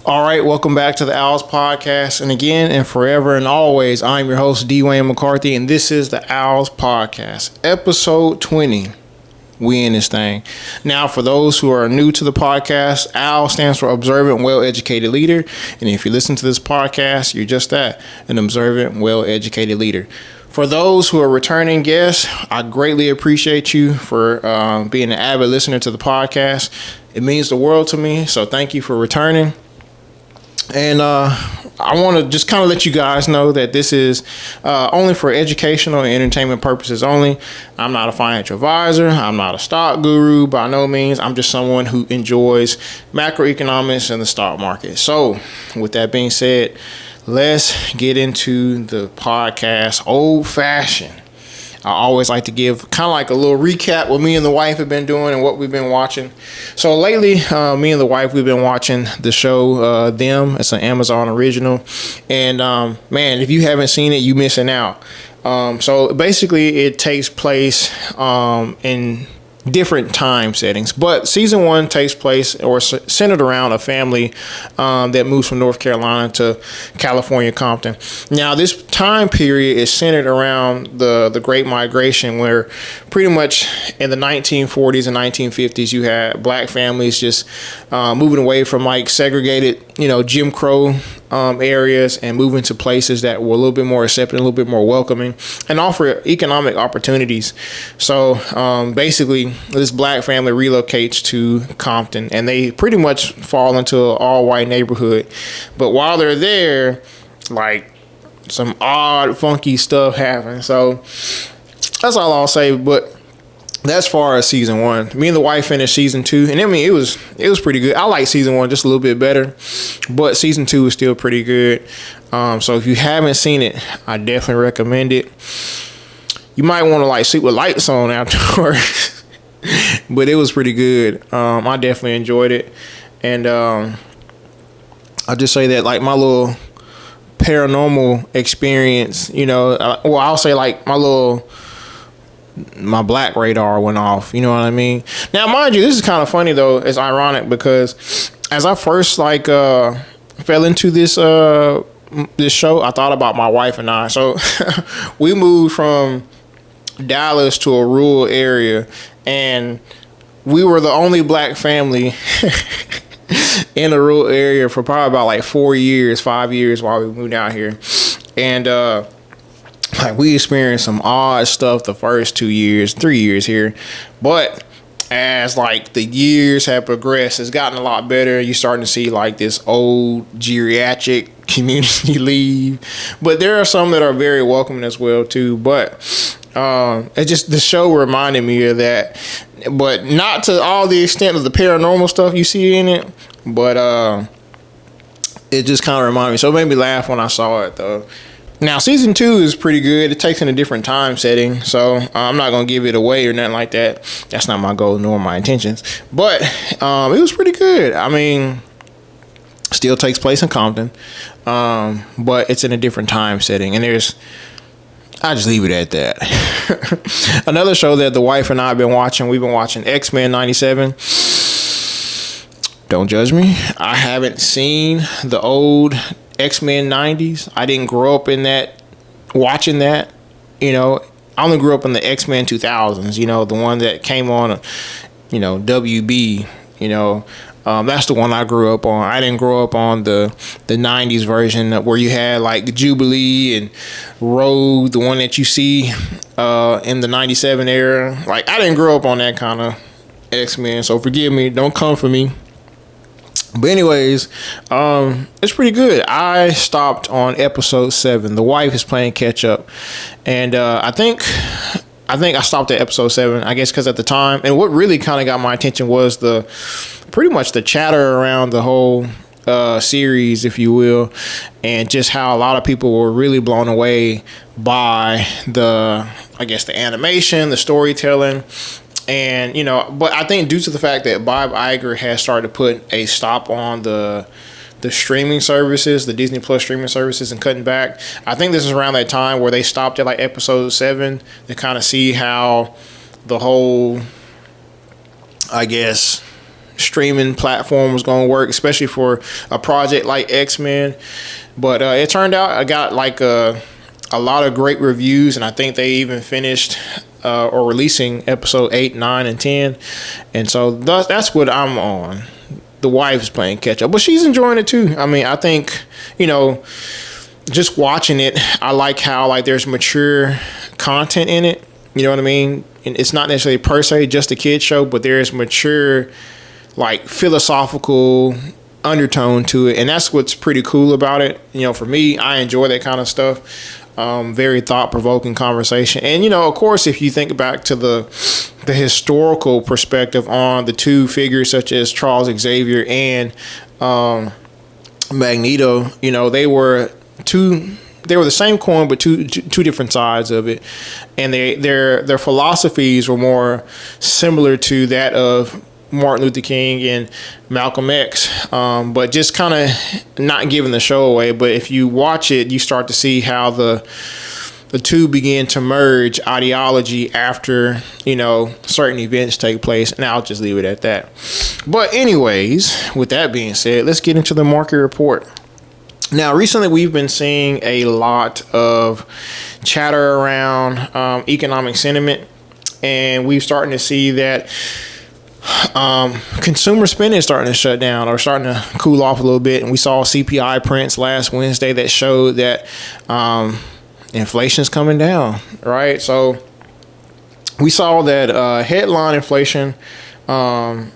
All right, welcome back to the Owls Podcast. And again, and forever and always, I'm your host, D. Wayne McCarthy, and this is the Owls Podcast, episode 20. We in this thing. Now, for those who are new to the podcast, OWL stands for Observant, Well-Educated Leader. And if you listen to this podcast, you're just that, an observant, well-educated leader. For those who are returning guests, I greatly appreciate you for being an avid listener to the podcast. It means the world to me, so thank you for returning. And I want to just kind of let you guys know that this is only for educational and entertainment purposes only. I'm not a financial advisor. I'm not a stock guru by no means. I'm just someone who enjoys macroeconomics and the stock market. So with that being said, let's get into the podcast old-fashioned. I always like to give kind of like a little recap what me and the wife have been doing and what we've been watching. So lately, me and the wife, we've been watching the show Them. It's an Amazon original. And man, if you haven't seen it, you missing out. So basically, it takes place in different time settings, but season 1 takes place or centered around a family that moves from North Carolina to California, Compton. Now, this time period is centered around the Great Migration, where pretty much in the 1940s and 1950s, you had black families just moving away from like segregated, Jim Crow areas and moving to places that were a little bit more accepting, a little bit more welcoming, and offer economic opportunities. So basically, this black family relocates to Compton, and they pretty much fall into an all-white neighborhood. But while they're there, like, some odd, funky stuff happens. So that's all I'll say. But that's far as season 1. Me and the wife finished season 2, and I mean it was pretty good. I like season 1 just a little bit better, but season 2 is still pretty good. So if you haven't seen it, I definitely recommend it. You might want to like sleep with lights on afterwards. But it was pretty good. I definitely enjoyed it. And I'll just say that like my little paranormal experience, I'll say like my black radar went off, you know what I mean? Now, mind you, this is kind of funny though. It's ironic because as I first fell into this show, I thought about my wife and I. So we moved from Dallas to a rural area, and we were the only black family in a rural area for probably about like 5 years while we moved out here. And we experienced some odd stuff the first 3 years here. But as like the years have progressed, it's gotten a lot better. You're starting to see like this old geriatric community leave. But there are some that are very welcoming as well too. But it's just the show reminded me of that, but not to all the extent of the paranormal stuff you see in it. But it just kind of reminded me. So it made me laugh when I saw it though. Now, season 2 is pretty good. It takes in a different time setting, so I'm not going to give it away or nothing like that. That's not my goal nor my intentions. But it was pretty good. I mean, still takes place in Compton, but it's in a different time setting. And I'll just leave it at that. Another show that the wife and I have been watching, we've been watching X-Men 97. Don't judge me. I haven't seen the old X-Men 90s. I didn't grow up in that, watching that, I only grew up in the X-Men 2000s, the one that came on, WB, that's the one I grew up on. I didn't grow up on the 90s version where you had like Jubilee and Rogue, the one that you see in the 97 era. Like, I didn't grow up on that kind of X-Men, so forgive me. Don't come for me. But anyways, it's pretty good. I stopped on episode 7. The wife is playing catch up, and I think I stopped at episode 7. I guess because at the time, and what really kind of got my attention was pretty much the chatter around the whole series, if you will, and just how a lot of people were really blown away by the animation, the storytelling. And, but I think due to the fact that Bob Iger has started to put a stop on the streaming services, the Disney Plus streaming services, and cutting back, I think this is around that time where they stopped at like episode 7 to kind of see how the whole, streaming platform was going to work, especially for a project like X-Men. But it turned out I got like a lot of great reviews, and I think they even finished or releasing episode 8, 9, and 10. And so that's what I'm on. The wife's playing catch up, but she's enjoying it too. I mean, I think, just watching it, I like how like there's mature content in it. You know what I mean? And it's not necessarily per se just a kid show, but there's mature, like philosophical undertone to it, and that's what's pretty cool about it. For me, I enjoy that kind of stuff. Very thought-provoking conversation. And of course, if you think back to the historical perspective on the two figures such as Charles Xavier and Magneto, they were the same coin, but two different sides of it, and their philosophies were more similar to that of Martin Luther King and Malcolm X, but just kind of not giving the show away. But if you watch it, you start to see how the two begin to merge ideology after certain events take place, and I'll just leave it at that. But anyways, with that being said, let's get into the market report. Now, recently we've been seeing a lot of chatter around economic sentiment, and we're starting to see that consumer spending is starting to shut down or starting to cool off a little bit. And we saw CPI prints last Wednesday that showed that inflation is coming down, right? So we saw that headline inflation,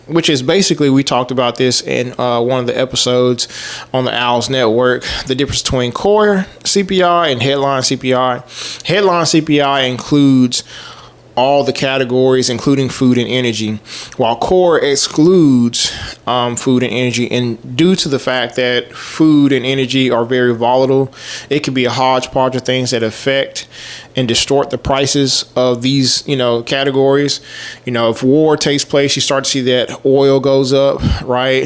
which is basically, we talked about this in one of the episodes on the Owls Network, the difference between core CPI and headline CPI. Headline CPI includes all the categories, including food and energy, while core excludes food and energy. And due to the fact that food and energy are very volatile, it could be a hodgepodge of things that affect and distort the prices of these, categories. If war takes place, you start to see that oil goes up, right?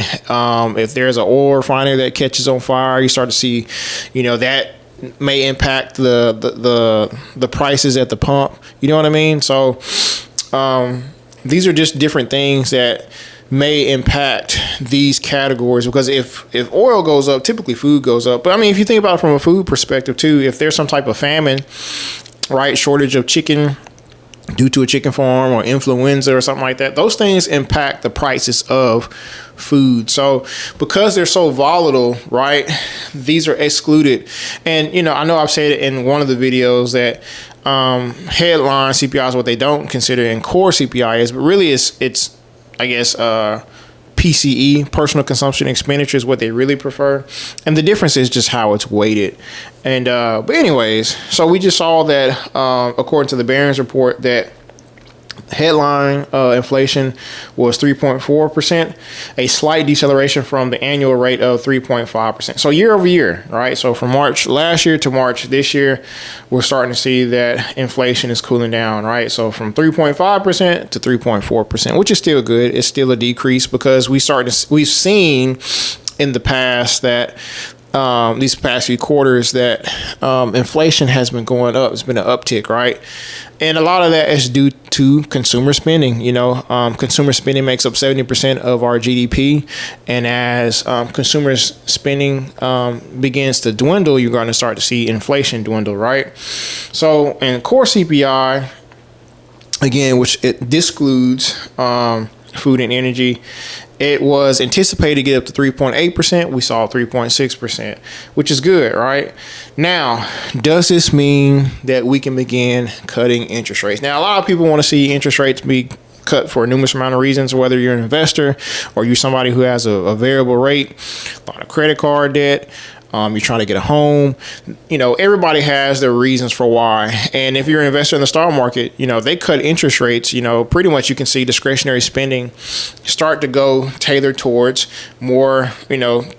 If there's an oil refinery that catches on fire, you start to see, that may impact the prices at the pump. You know what I mean? So these are just different things that may impact these categories, because if oil goes up, typically food goes up. But I mean, if you think about it from a food perspective too, if there's some type of famine, right, shortage of chicken due to a chicken farm or influenza or something like that, those things impact the prices of food. So because they're so volatile, right, these are excluded. And I know I've said it in one of the videos that headline CPI is what they don't consider, and core CPI is, but really it's I guess PCE, personal consumption expenditure, is what they really prefer. And the difference is just how it's weighted. And but anyways, so we just saw that according to the Barron's report, that headline inflation was 3.4%, a slight deceleration from the annual rate of 3.5%. So year over year, right? So from March last year to March this year, we're starting to see that inflation is cooling down, right? So from 3.5% to 3.4%, which is still good. It's still a decrease, because we've seen in the past that these past few quarters that inflation has been going up. It's been an uptick, right? And a lot of that is due to consumer spending. Consumer spending makes up 70% of our GDP. And as consumers' spending begins to dwindle, you're going to start to see inflation dwindle, right? So, in core CPI, again, which it excludes food and energy, it was anticipated to get up to 3.8%. We saw 3.6%, which is good, right? Now, does this mean that we can begin cutting interest rates? Now, a lot of people want to see interest rates be cut for a numerous amount of reasons, whether you're an investor or you're somebody who has a variable rate, a lot of credit card debt, you're trying to get a home. Everybody has their reasons for why. And if you're an investor in the stock market, they cut interest rates. Pretty much you can see discretionary spending start to go tailored towards more,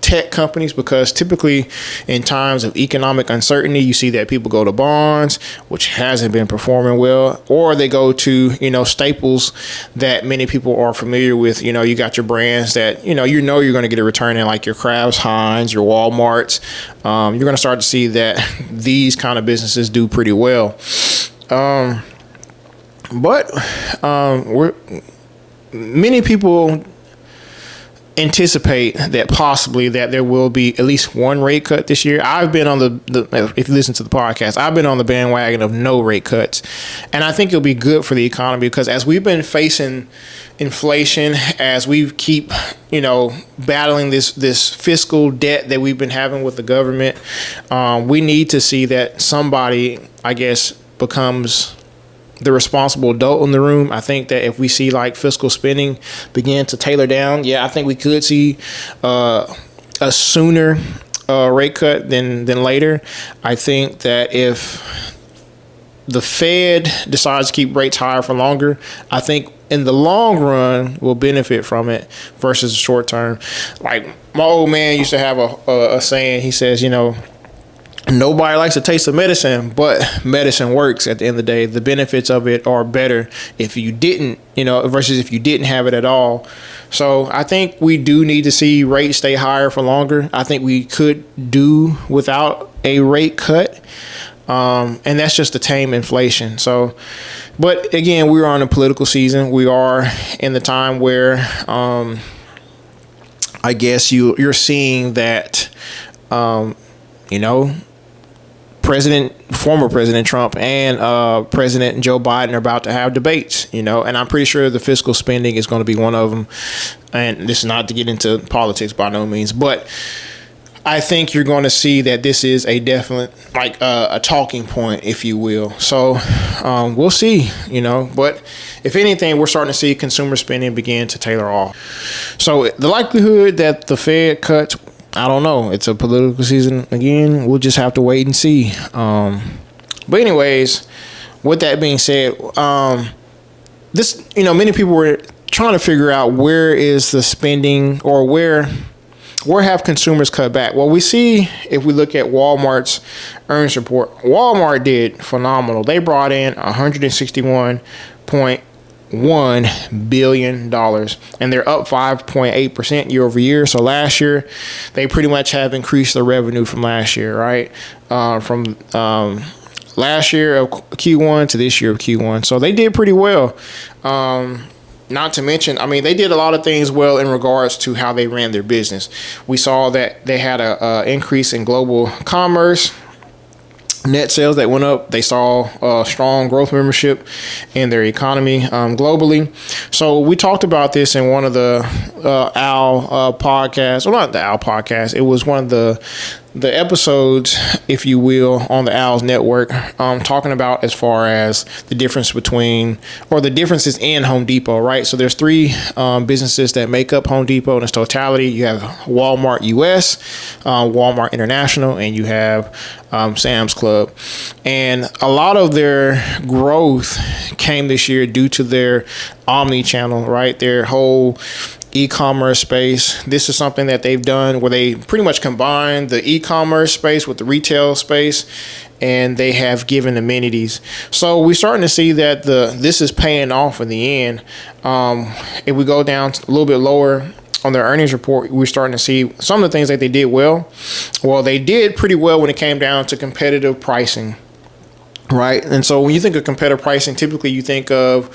tech companies, because typically in times of economic uncertainty, you see that people go to bonds, which hasn't been performing well, or they go to, staples that many people are familiar with. You got your brands that, you're going to get a return in, like your Kraft Heinz, your Walmarts. You're going to start to see that these kind of businesses do pretty well. But many people anticipate that possibly that there will be at least one rate cut this year. I've been on the if you listen to the podcast, I've been on the bandwagon of no rate cuts, and I think it'll be good for the economy because as we've been facing inflation, as we keep battling this fiscal debt that we've been having with the government, we need to see that somebody, I guess, becomes the responsible adult in the room. I think that if we see like fiscal spending begin to tailor down, I think we could see a sooner rate cut than later. I think that if the Fed decides to keep rates higher for longer, I think in the long run we'll benefit from it versus the short term. Like my old man used to have a saying. He says, nobody likes the taste of medicine, but medicine works at the end of the day. The benefits of it are better if you didn't, versus if you didn't have it at all. So I think we do need to see rates stay higher for longer. I think we could do without a rate cut. And that's just to tame inflation. So, but again, we're on a political season. We are in the time where, I guess you're seeing that, former President Trump and President Joe Biden are about to have debates, and I'm pretty sure the fiscal spending is going to be one of them. And this is not to get into politics by no means, but I think you're going to see that this is a definite, like a talking point, if you will. So we'll see, but if anything, we're starting to see consumer spending begin to tailor off. So the likelihood that the Fed cuts, I don't know. It's a political season again. We'll just have to wait and see. But anyways, with that being said, many people were trying to figure out where is the spending or where have consumers cut back. Well, we see if we look at Walmart's earnings report, Walmart did phenomenal. They brought in $161.1 billion, and they're up 5.8% year over year. So last year they pretty much have increased their revenue from last year, right? From last year of Q1 to this year of Q1. So they did pretty well. Not to mention, they did a lot of things well in regards to how they ran their business. We saw that they had a increase in global commerce net sales that went up. They saw strong growth membership in their economy globally. So we talked about this in one of the O.W.L podcasts. Well, not the O.W.L podcast. It was one of the episodes, if you will, on the O.W.L's network, talking about as far as the difference between, or the differences in Home Depot, right? So there's three businesses that make up Home Depot in its totality. You have Walmart US, Walmart International, and you have Sam's Club. And a lot of their growth came this year due to their omni-channel, right? Their whole e-commerce space. This is something that they've done where they pretty much combine the e-commerce space with the retail space, and they have given amenities. So we're starting to see that this is paying off in the end. If we go down a little bit lower on their earnings report, we're starting to see some of the things that they did well. Well, they did pretty well when it came down to competitive pricing, right? And so when you think of competitive pricing, typically you think of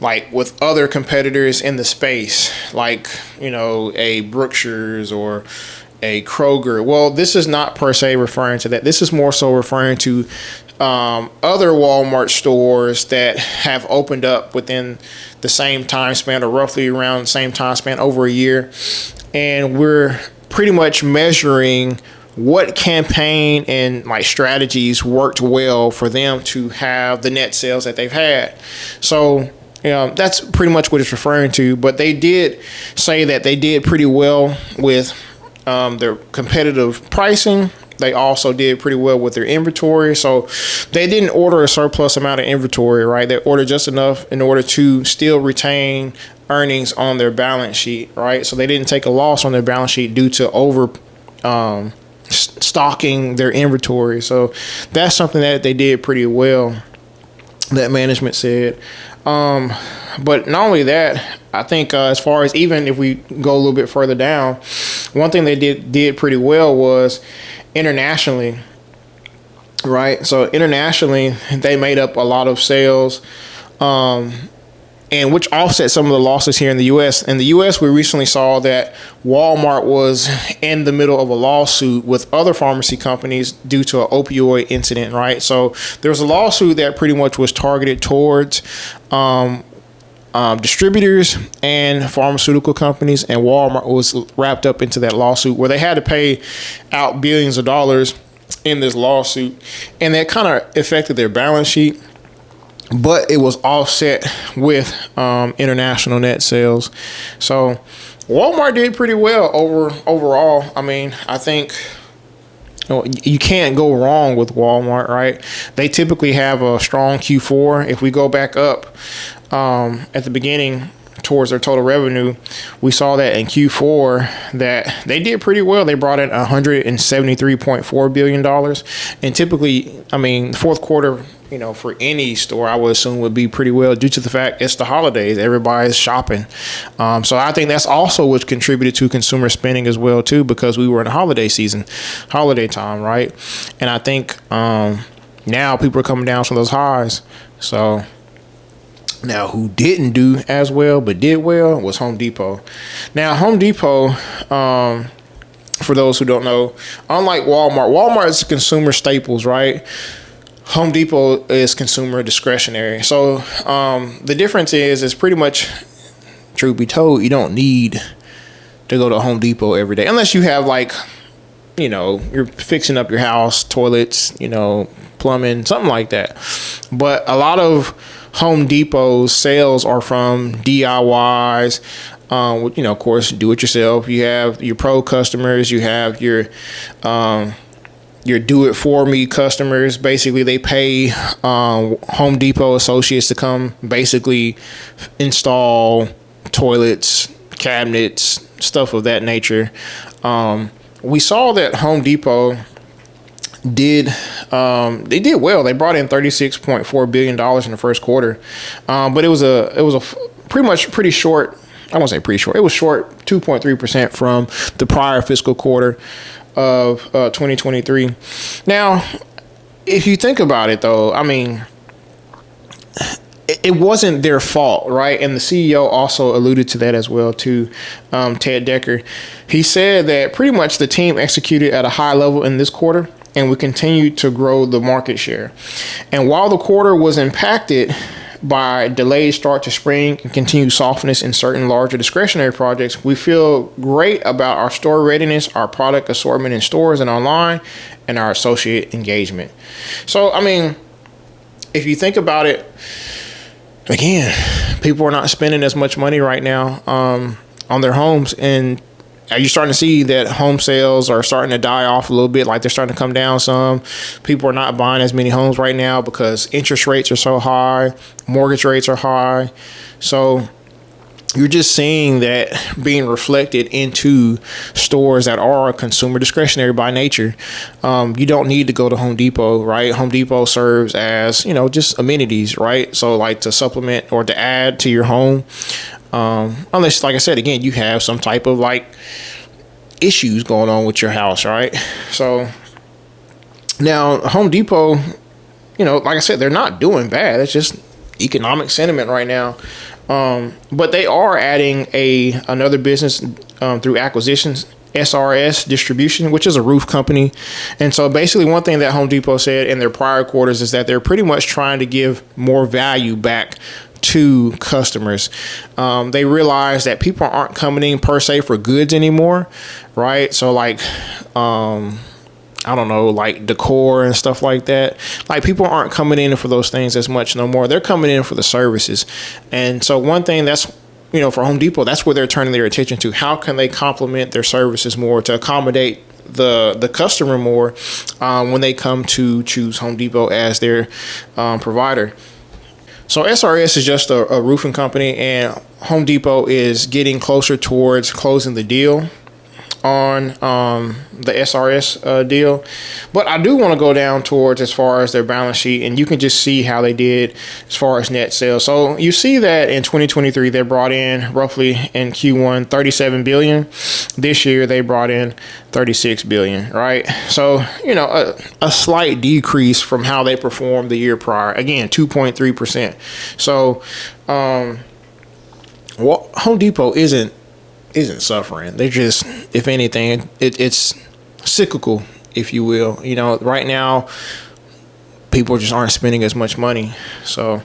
like with other competitors in the space, like, a Brookshire's or a Kroger. Well, this is not per se referring to that. This is more so referring to other Walmart stores that have opened up within the same time span, or roughly around the same time span, over a year. And we're pretty much measuring what campaign and like strategies worked well for them to have the net sales that they've had. So that's pretty much what it's referring to. But they did say that they did pretty well with their competitive pricing. They also did pretty well with their inventory. So they didn't order a surplus amount of inventory, right? They ordered just enough in order to still retain earnings on their balance sheet, right? So they didn't take a loss on their balance sheet due to over stocking their inventory. So that's something that they did pretty well, that management said. But not only that, I think as far as, even if we go a little bit further down, one thing they did pretty well was internationally, right? So internationally, they made up a lot of sales and which offset some of the losses here in the U.S. In the U.S., we recently saw that Walmart was in the middle of a lawsuit with other pharmacy companies due to an opioid incident, right? So there was a lawsuit that pretty much was targeted towards distributors and pharmaceutical companies, and Walmart was wrapped up into that lawsuit where they had to pay out billions of dollars in this lawsuit, and that kind of affected their balance sheet. But it was offset with international net sales. So Walmart did pretty well overall. I mean, I think you can't go wrong with Walmart, right? They typically have a strong Q4. If we go back up at the beginning towards their total revenue, we saw that in Q4 that they did pretty well. They brought in $173.4 billion. And typically, I mean, the fourth quarter, for any store, I would assume would be pretty well due to the fact it's the holidays. Everybody's shopping. So I think that's also what contributed to consumer spending as well, too, because we were in the holiday season, holiday time, right? And I think now people are coming down from those highs. So now who didn't do as well but did well was Home Depot. Now, Home Depot, for those who don't know, unlike Walmart is consumer staples, right? Home Depot is consumer discretionary. So the difference is pretty much, truth be told, you don't need to go to Home Depot every day unless you have you're fixing up your house, toilets, plumbing, something like that. But a lot of Home Depot's sales are from DIYs, of course, do it yourself. You have your pro customers, you have your do it for me customers. Basically, they pay Home Depot associates to come basically install toilets, cabinets, stuff of that nature. We saw that Home Depot did well. They brought in $36.4 billion in the first quarter, but it was a pretty short. I won't say pretty short. It was short 2.3% from the prior fiscal quarter of 2023. Now, if you think about it, though, I mean, it wasn't their fault, right? And the CEO also alluded to that as well, too, Ted Decker. He said that pretty much the team executed at a high level in this quarter and we continue to grow the market share. And while the quarter was impacted by delayed start to spring and continued softness in certain larger discretionary projects, we feel great about our store readiness, our product assortment in stores and online, and our associate engagement. So, I mean, if you think about it, again, people are not spending as much money right now on their homes, and are you starting to see that home sales are starting to die off a little bit? Like they're starting to come down some. People are not buying as many homes right now because interest rates are so high. Mortgage rates are high. So you're just seeing that being reflected into stores that are consumer discretionary by nature. You don't need to go to Home Depot, right? Home Depot serves as, just amenities, right? So like to supplement or to add to your home. Unless, like I said, again, you have some type of issues going on with your house, right? So now Home Depot, like I said, they're not doing bad. It's just economic sentiment right now. But they are adding another business through acquisitions, SRS Distribution, which is a roof company. And so basically one thing that Home Depot said in their prior quarters is that they're pretty much trying to give more value back to customers. They realize that people aren't coming in per se for goods anymore, right? So I don't know, like decor and stuff like that. Like people aren't coming in for those things as much no more. They're coming in for the services. And so one thing that's, for Home Depot, that's where they're turning their attention to. How can they complement their services more to accommodate the customer more when they come to choose Home Depot as their provider? So SRS is just a roofing company, and Home Depot is getting closer towards closing the deal on the SRS deal. But I do want to go down towards as far as their balance sheet, and you can just see how they did as far as net sales. So you see that in 2023 they brought in roughly in Q1 $37 billion. This year they brought in $36 billion, right? So a slight decrease from how they performed the year prior. Again, 2.3%. So Well, Home Depot isn't suffering. They're just, if anything, it's cyclical, if you will. You know, right now, people just aren't spending as much money. So,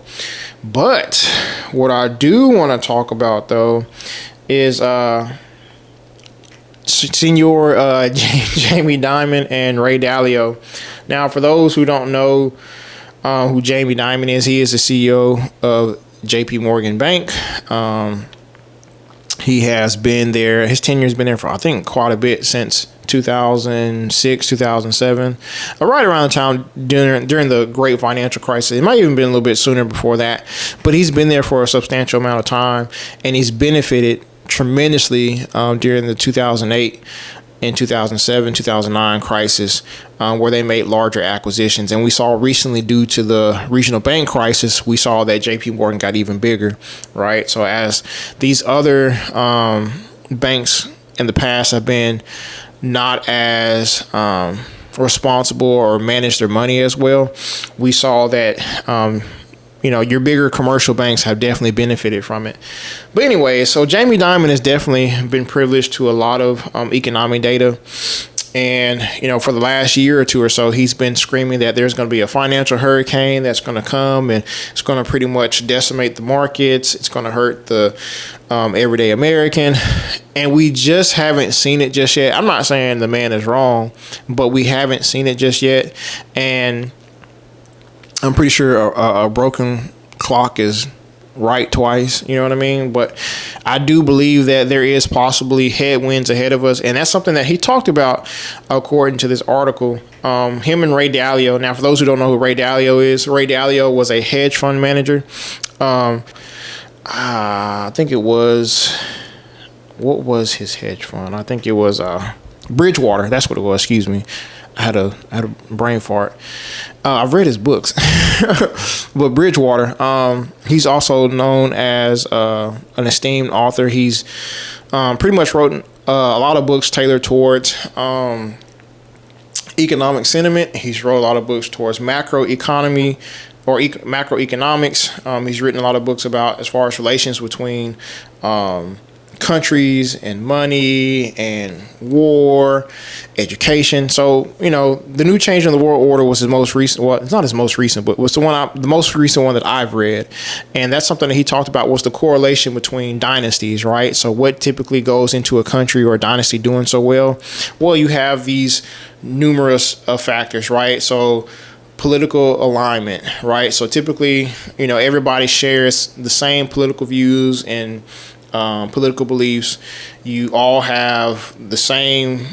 but what I do want to talk about though is Senior Jamie Dimon and Ray Dalio. Now, for those who don't know who Jamie Dimon is, he is the CEO of J.P. Morgan Bank. He has been there. His tenure has been there for, I think, quite a bit since 2006, 2007, right around the time during the great financial crisis. It might even been a little bit sooner before that, but he's been there for a substantial amount of time, and he's benefited tremendously during the 2008 and 2007, 2009 crisis, where they made larger acquisitions. And we saw recently, due to the regional bank crisis, we saw that JP Morgan got even bigger, right? So as these other banks in the past have been not as responsible or manage their money as well, we saw that your bigger commercial banks have definitely benefited from it. But anyway, so Jamie Dimon has definitely been privileged to a lot of economic data. And, for the last year or two or so, he's been screaming that there's going to be a financial hurricane that's going to come, and it's going to pretty much decimate the markets. It's going to hurt the everyday American. And we just haven't seen it just yet. I'm not saying the man is wrong, but we haven't seen it just yet. And I'm pretty sure a broken clock is right twice, you know what I mean? But I do believe that there is possibly headwinds ahead of us, and that's something that he talked about according to this article. Him and Ray Dalio. Now, for those who don't know who Ray Dalio is, Ray Dalio was a hedge fund manager. I think it was, what was his hedge fund? I think it was Bridgewater. That's what it was. Excuse me. I had a brain fart. I've read his books, but Bridgewater. He's also known as an esteemed author. He's pretty much wrote a lot of books tailored towards economic sentiment. He's wrote a lot of books towards macroeconomy or macroeconomics. He's written a lot of books about as far as relations between countries and money and war, education. So, the new change in the world order was his most recent. Well, it's not his most recent, but was the most recent one that I've read. And that's something that he talked about, was the correlation between dynasties, right? So what typically goes into a country or a dynasty doing so well? Well, you have these numerous factors, right? So political alignment, right? So typically, everybody shares the same political views and political beliefs. You all have the same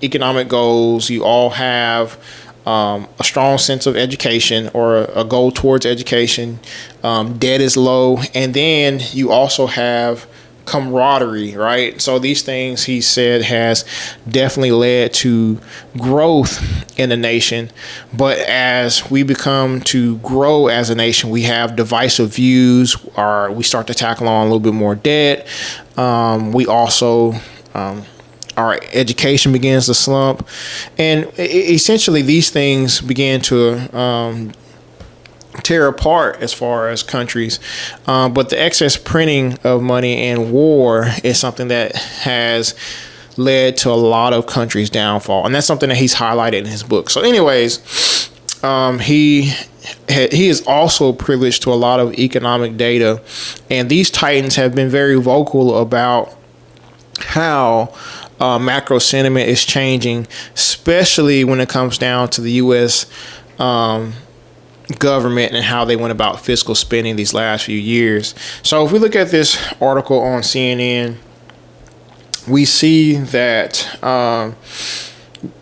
economic goals. You all have a strong sense of education or a goal towards education. Debt is low. And then you also have camaraderie, right? So these things, he said, has definitely led to growth in the nation. But as we become to grow as a nation, we have divisive views, or we start to tackle on a little bit more debt. We also, our education begins to slump. And essentially these things begin to tear apart as far as countries, but the excess printing of money and war is something that has led to a lot of countries' downfall, and that's something that he's highlighted in his book. So anyways, he is also privileged to a lot of economic data, and these titans have been very vocal about how macro sentiment is changing, especially when it comes down to the U.S. Government and how they went about fiscal spending these last few years. So if we look at this article on CNN, we see that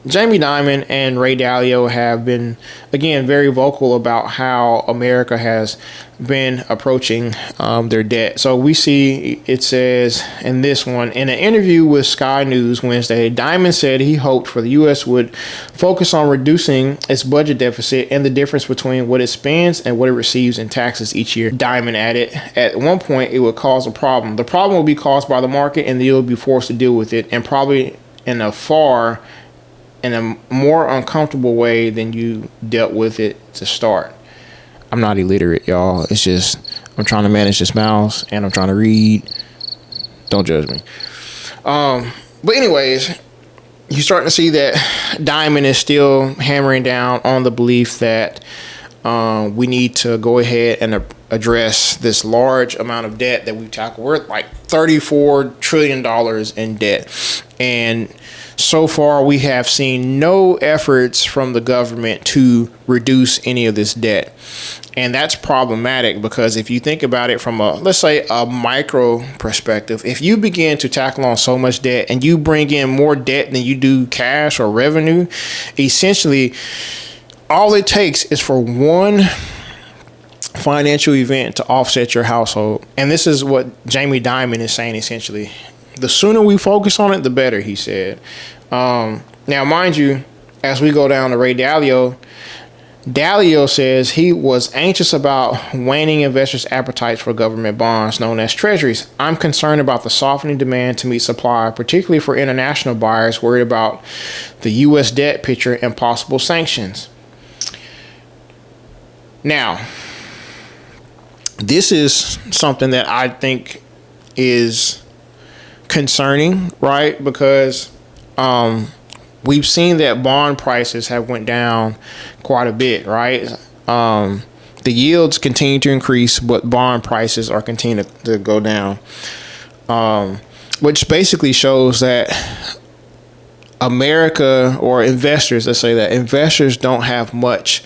Jamie Dimon and Ray Dalio have been, again, very vocal about how America has been approaching their debt. So we see, it says in this one, in an interview with Sky News Wednesday, Dimon said he hoped for the U.S. would focus on reducing its budget deficit and the difference between what it spends and what it receives in taxes each year. Dimon added, at one point, it would cause a problem. The problem will be caused by the market, and you'll be forced to deal with it, and probably in a more uncomfortable way than you dealt with it to start. I'm not illiterate, y'all. It's just I'm trying to manage this mouse and I'm trying to read. Don't judge me. But anyways, you're starting to see that Diamond is still hammering down on the belief that we need to go ahead and address this large amount of debt that we've tackled. We're at like $34 trillion in debt. And so far, we have seen no efforts from the government to reduce any of this debt. And that's problematic because if you think about it from let's say a micro perspective, if you begin to tackle on so much debt and you bring in more debt than you do cash or revenue, essentially all it takes is for one financial event to offset your household. And this is what Jamie Dimon is saying essentially. The sooner we focus on it, the better, he said. Now, mind you, as we go down to Ray Dalio says he was anxious about waning investors' appetites for government bonds known as treasuries. I'm concerned about the softening demand to meet supply, particularly for international buyers worried about the U.S. debt picture and possible sanctions. Now, this is something that I think is concerning, right? Because we've seen that bond prices have went down quite a bit, right? The yields continue to increase, but bond prices are continuing to go down, which basically shows that America, or investors, let's say that investors don't have much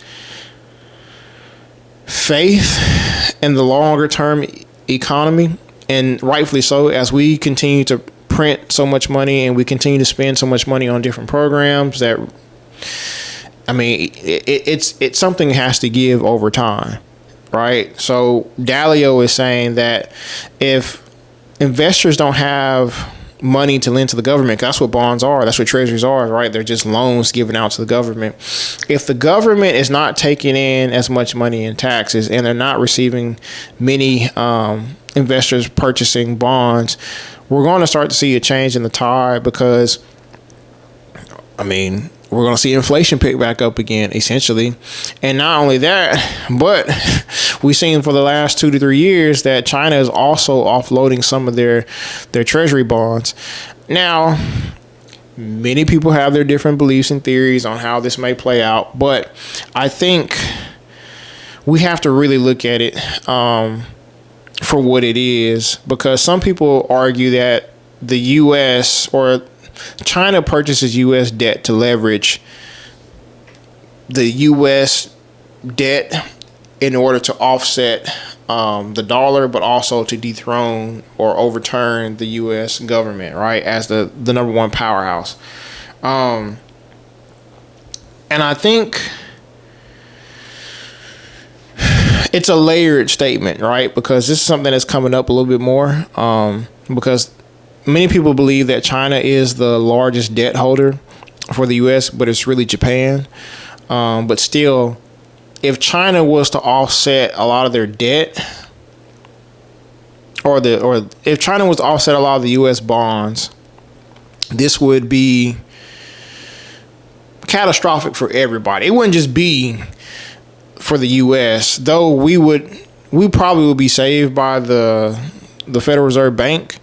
faith in the longer term economy. And rightfully so, as we continue to print so much money and we continue to spend so much money on different programs that, I mean, it's something that has to give over time, right? So Dalio is saying that if investors don't have money to lend to the government, that's what bonds are, that's what treasuries are, right? They're just loans given out to the government. If the government is not taking in as much money in taxes and they're not receiving many investors purchasing bonds, we're going to start to see a change in the tide because, I mean, we're going to see inflation pick back up again, essentially. And not only that, but we've seen for the last 2 to 3 years that China is also offloading some of their treasury bonds. Now, many people have their different beliefs and theories on how this may play out, but I think we have to really look at it for what it is, because some people argue that the U.S. or China purchases U.S. debt to leverage the U.S. debt in order to offset the dollar, but also to dethrone or overturn the U.S. government, right, as the number one powerhouse. And I think it's a layered statement, right? Because this is something that's coming up a little bit more. Because many people believe that China is the largest debt holder for the U.S., but it's really Japan. But still, if China was to offset a lot of their debt, or if China was to offset a lot of the U.S. bonds, this would be catastrophic for everybody. It wouldn't just be for the U.S., though we probably would be saved by the Federal Reserve Bank,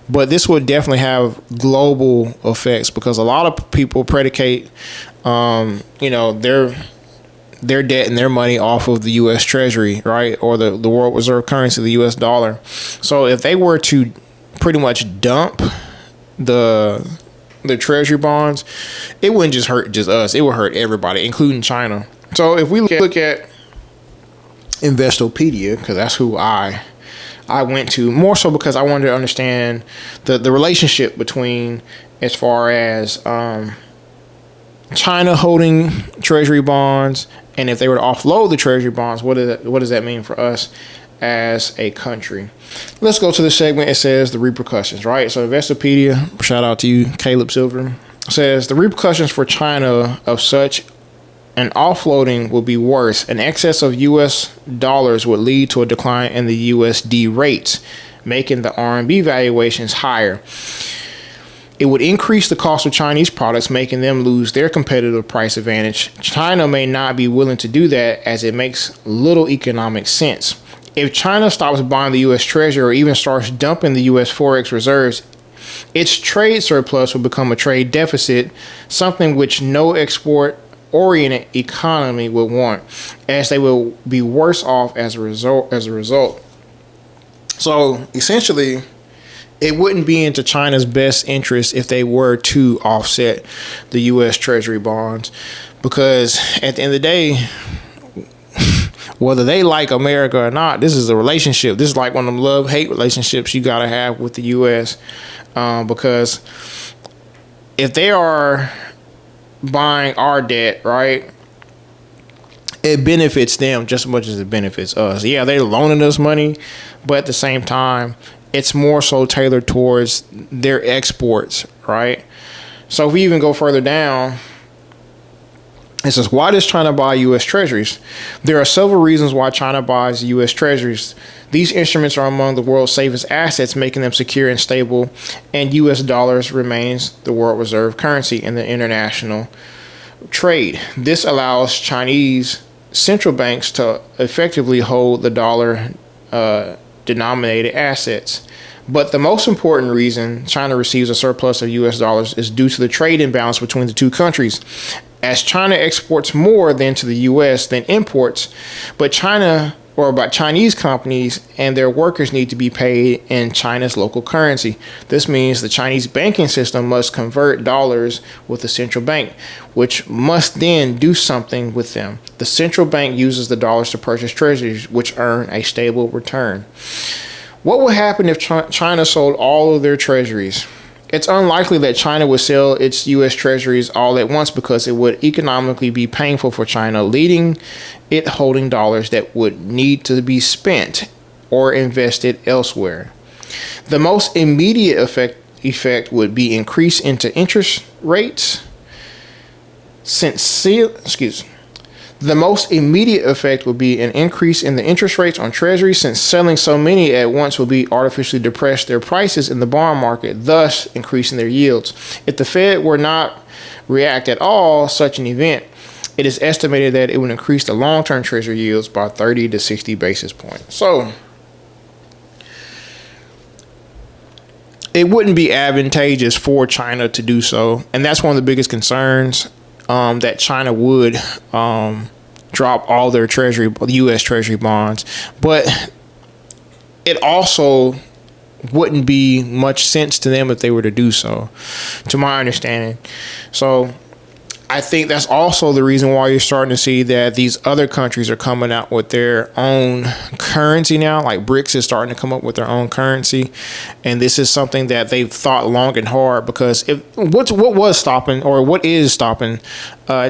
but this would definitely have global effects because a lot of people predicate, their debt and their money off of the U.S. Treasury, right, or the world reserve currency, the U.S. dollar. So if they were to pretty much dump the Treasury bonds, it wouldn't just hurt just us; it would hurt everybody, including China. So if we look at Investopedia, because that's who I went to, more so because I wanted to understand the relationship between, as far as China holding treasury bonds, and if they were to offload the treasury bonds, what does that mean for us as a country? Let's go to the segment. It says the repercussions, right? So Investopedia, shout out to you, Caleb Silver, says the repercussions for China of such an offloading would be worse. An excess of U.S. dollars would lead to a decline in the USD rates, making the RMB valuations higher. It would increase the cost of Chinese products, making them lose their competitive price advantage. China may not be willing to do that as it makes little economic sense. If China stops buying the U.S. Treasury or even starts dumping the U.S. Forex reserves, its trade surplus will become a trade deficit, something which no export-oriented economy would want, as they will be worse off as a result. So essentially, it wouldn't be into China's best interest if they were to offset the U.S. Treasury bonds, because at the end of the day, whether they like America or not, this is a relationship. This is like one of them love-hate relationships you got to have with the U.S. Because if they are buying our debt, right, it benefits them just as much as it benefits us. Yeah, they're loaning us money, but at the same time, it's more so tailored towards their exports, right? So if we even go further down, it says, why does China buy U.S. Treasuries? There are several reasons why China buys U.S. Treasuries. These instruments are among the world's safest assets, making them secure and stable, and U.S. dollars remains the world reserve currency in the international trade. This allows Chinese central banks to effectively hold the dollar denominated assets. But the most important reason China receives a surplus of U.S. dollars is due to the trade imbalance between the two countries. As China exports more than to the U.S. than imports, but Chinese companies and their workers need to be paid in China's local currency. This means the Chinese banking system must convert dollars with the central bank, which must then do something with them. The central bank uses the dollars to purchase treasuries, which earn a stable return. What would happen if China sold all of their treasuries? It's unlikely that China would sell its U.S. treasuries all at once because it would economically be painful for China, leading it holding dollars that would need to be spent or invested elsewhere. The most immediate effect would be increase into interest rates. The most immediate effect would be an increase in the interest rates on treasuries, since selling so many at once will be artificially depress their prices in the bond market, thus increasing their yields. If the Fed were not react at all such an event, it is estimated that it would increase the long-term treasury yields by 30 to 60 basis points. So it wouldn't be advantageous for China to do so, and that's one of the biggest concerns. That China would drop all their U.S. Treasury bonds, but it also wouldn't be much sense to them if they were to do so, to my understanding. So I think that's also the reason why you're starting to see that these other countries are coming out with their own currency now. Like BRICS is starting to come up with their own currency, and this is something that they've thought long and hard, because what is stopping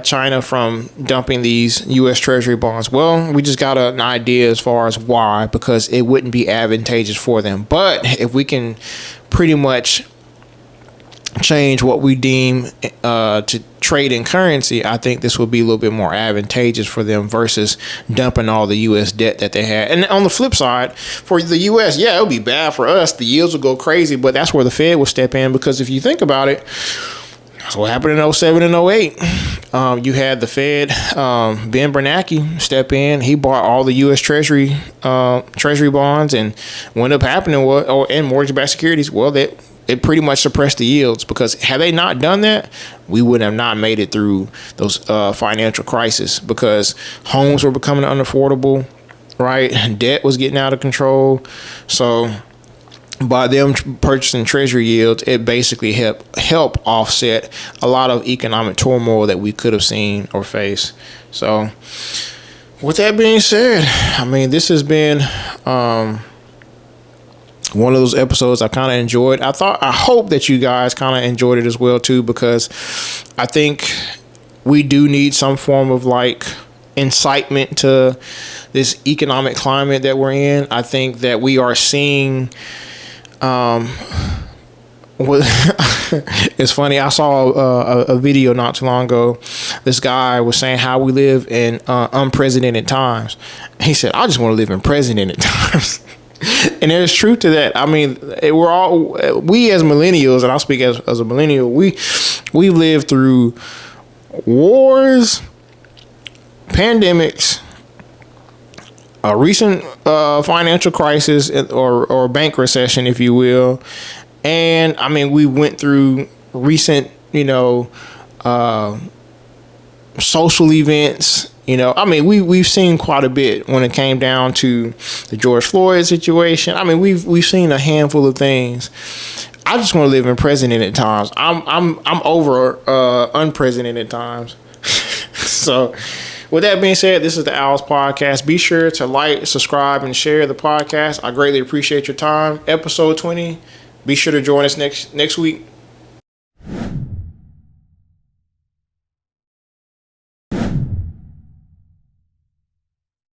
China from dumping these U.S. Treasury bonds? Well, we just got an idea as far as why, because it wouldn't be advantageous for them. But if we can pretty much change what we deem to trade in currency, I think this will be a little bit more advantageous for them versus dumping all the U.S. debt that they had. And on the flip side, for the U.S., yeah, it would be bad for us. The yields will go crazy, but that's where the Fed will step in, because if you think about it, that's what happened in 07 and 08. You had the Fed, Ben Bernanke, step in. He bought all the U.S. Treasury bonds, and what ended up happening was, and mortgage-backed securities, well, it pretty much suppressed the yields, because had they not done that, we would have not made it through those financial crises, because homes were becoming unaffordable, right? Debt was getting out of control. So by them purchasing treasury yields, it basically help offset a lot of economic turmoil that we could have seen or faced. So with that being said, I mean, this has been one of those episodes I kind of enjoyed. I hope that you guys kind of enjoyed it as well too, because I think we do need some form of like incitement to this economic climate that we're in. I think that we are seeing it's funny, I saw a video not too long ago. This guy was saying how we live in unprecedented times. He said, I just want to live in precedented times. And there's truth to that. I mean, we as millennials, and I'll speak as a millennial, we lived through wars, pandemics, a recent financial crisis or bank recession, if you will. And I mean, we went through recent, social events. I mean, we've seen quite a bit when it came down to the George Floyd situation. I mean, we've seen a handful of things. I just want to live in precedented times. I'm over unprecedented times. So, with that being said, this is the Owls Podcast. Be sure to like, subscribe, and share the podcast. I greatly appreciate your time. Episode 20. Be sure to join us next week.